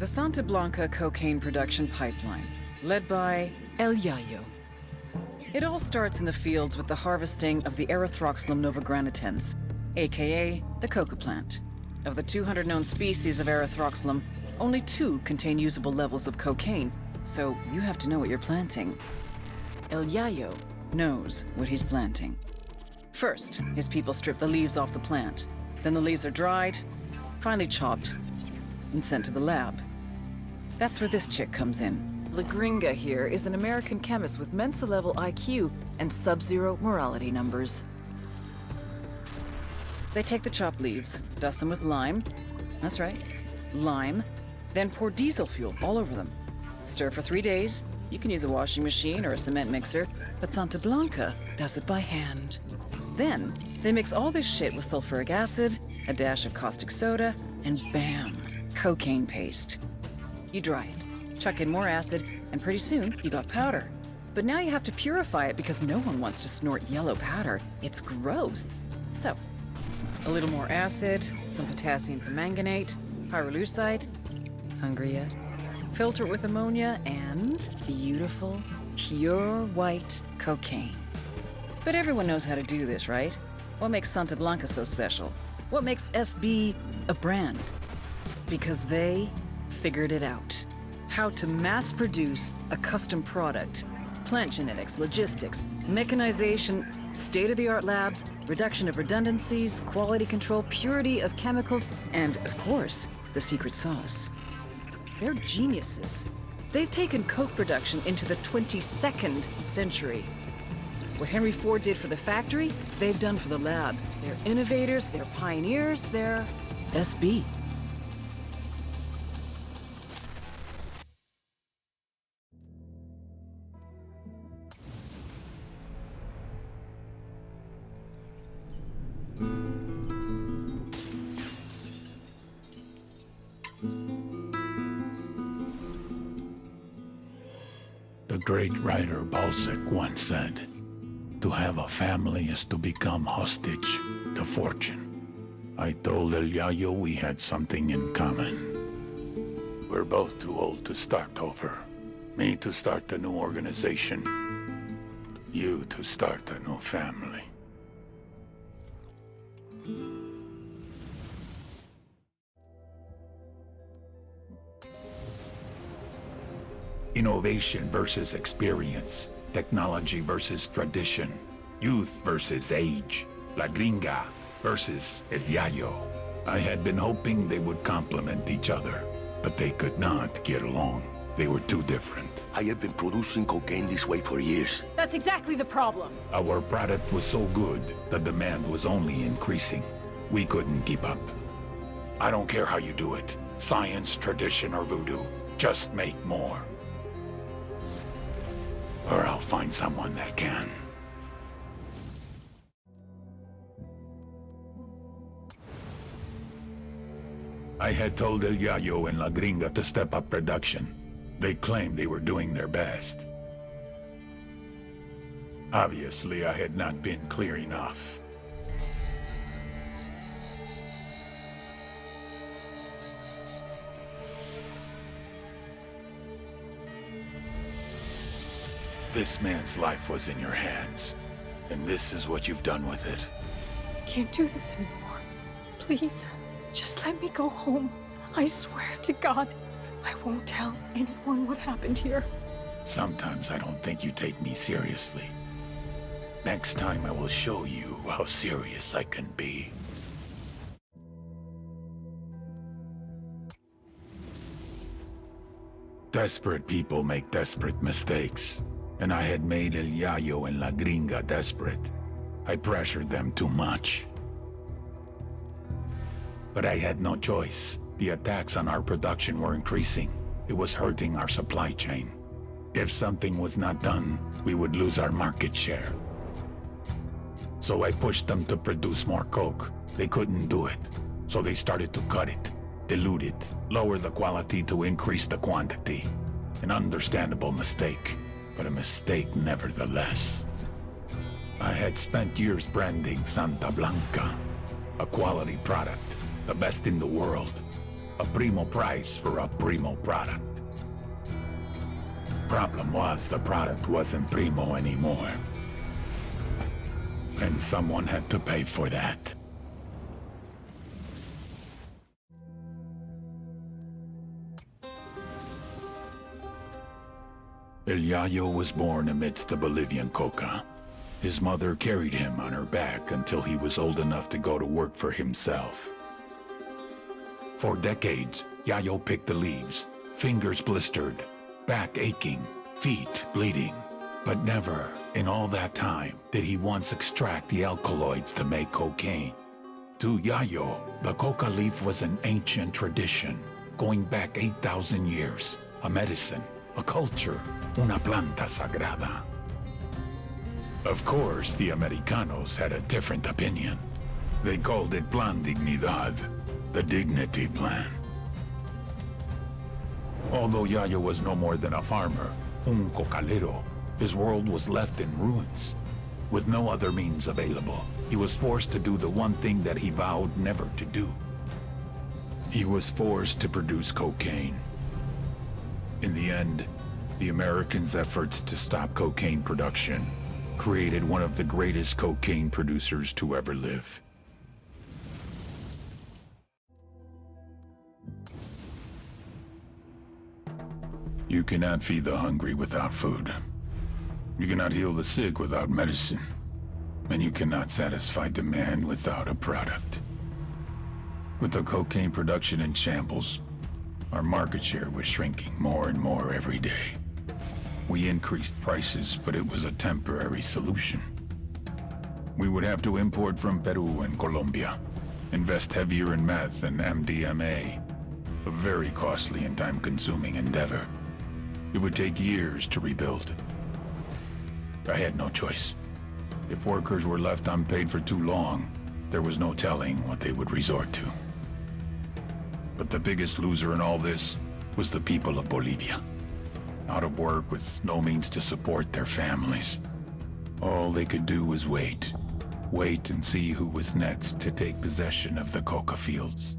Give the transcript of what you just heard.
The Santa Blanca cocaine production pipeline, led by YAYO. It all starts in the fields with the harvesting of the Erythroxylum novogranitens, aka the coca plant. Of the 200 known species of Erythroxylum, only 2 contain usable levels of cocaine, so you have to know what you're planting. YAYO knows what he's planting. First, his people strip the leaves off the plant. Then the leaves are dried, finally chopped, and sent to the lab. That's where this chick comes in. La Gringa here is an American chemist with Mensa-level IQ and sub-zero morality numbers. They take the chopped leaves, dust them with lime. That's right, lime. Then pour diesel fuel all over them. Stir for 3 days. You can use a washing machine or a cement mixer, but Santa Blanca does it by hand. Then, they mix all this shit with sulfuric acid, a dash of caustic soda, and bam, cocaine paste. You dry it, chuck in more acid, and pretty soon you got powder. But now you have to purify it because no one wants to snort yellow powder. It's gross. So, a little more acid, some potassium permanganate, pyrolusite. Hungry yet? Filter it with ammonia and beautiful, pure white cocaine. But everyone knows how to do this, right? What makes Santa Blanca so special? What makes SB a brand? Because they figured it out. How to mass produce a custom product. Plant genetics, logistics, mechanization, state-of-the-art labs, reduction of redundancies, quality control, purity of chemicals, and, of course, the secret sauce. They're geniuses. They've taken coke production into the 22nd century. What Henry Ford did for the factory, they've done for the lab. They're innovators, they're pioneers, they're SB. The great writer Balzac once said, "To have a family is to become hostage to fortune." I told El Yayo we had something in common. We're both too old to start over. Me to start a new organization. You to start a new family. Innovation versus experience. Technology versus tradition. Youth versus age. La Gringa versus El Yayo. I had been hoping they would complement each other, but they could not get along. They were too different. I have been producing cocaine this way for years. That's exactly the problem. Our product was so good, the demand was only increasing. We couldn't keep up. I don't care how you do it. Science, tradition, or voodoo. Just make more. Or I'll find someone that can. I had told El Yayo and La Gringa to step up production. They claimed they were doing their best. Obviously, I had not been clear enough. This man's life was in your hands, and this is what you've done with it. I can't do this anymore. Please, just let me go home. I swear to God, I won't tell anyone what happened here. Sometimes I don't think you take me seriously. Next time I will show you how serious I can be. Desperate people make desperate mistakes. And I had made El Yayo and La Gringa desperate. I pressured them too much. But I had no choice. The attacks on our production were increasing. It was hurting our supply chain. If something was not done, we would lose our market share. So I pushed them to produce more coke. They couldn't do it. So they started to cut it, dilute it, lower the quality to increase the quantity. An understandable mistake. But a mistake nevertheless. I had spent years branding Santa Blanca, a quality product, the best in the world. A primo price for a primo product. Problem was, the product wasn't primo anymore. And someone had to pay for that. El YAYO was born amidst the Bolivian coca. His mother carried him on her back until he was old enough to go to work for himself. For decades, YAYO picked the leaves, fingers blistered, back aching, feet bleeding. But never, in all that time, did he once extract the alkaloids to make cocaine. To YAYO, the coca leaf was an ancient tradition, going back 8,000 years, a medicine, a culture, una planta sagrada. Of course, the Americanos had a different opinion. They called it Plan Dignidad, the Dignity Plan. Although YAYO was no more than a farmer, un cocalero, his world was left in ruins. With no other means available, he was forced to do the one thing that he vowed never to do. He was forced to produce cocaine. In the end, the Americans' efforts to stop cocaine production created one of the greatest cocaine producers to ever live. You cannot feed the hungry without food. You cannot heal the sick without medicine. And you cannot satisfy demand without a product. With the cocaine production in shambles, our market share was shrinking more and more every day. We increased prices, but it was a temporary solution. We would have to import from Peru and Colombia, invest heavier in meth and MDMA, a very costly and time-consuming endeavor. It would take years to rebuild. I had no choice. If workers were left unpaid for too long, there was no telling what they would resort to. But the biggest loser in all this was the people of Bolivia. Out of work with no means to support their families. All they could do was wait. Wait and see who was next to take possession of the coca fields.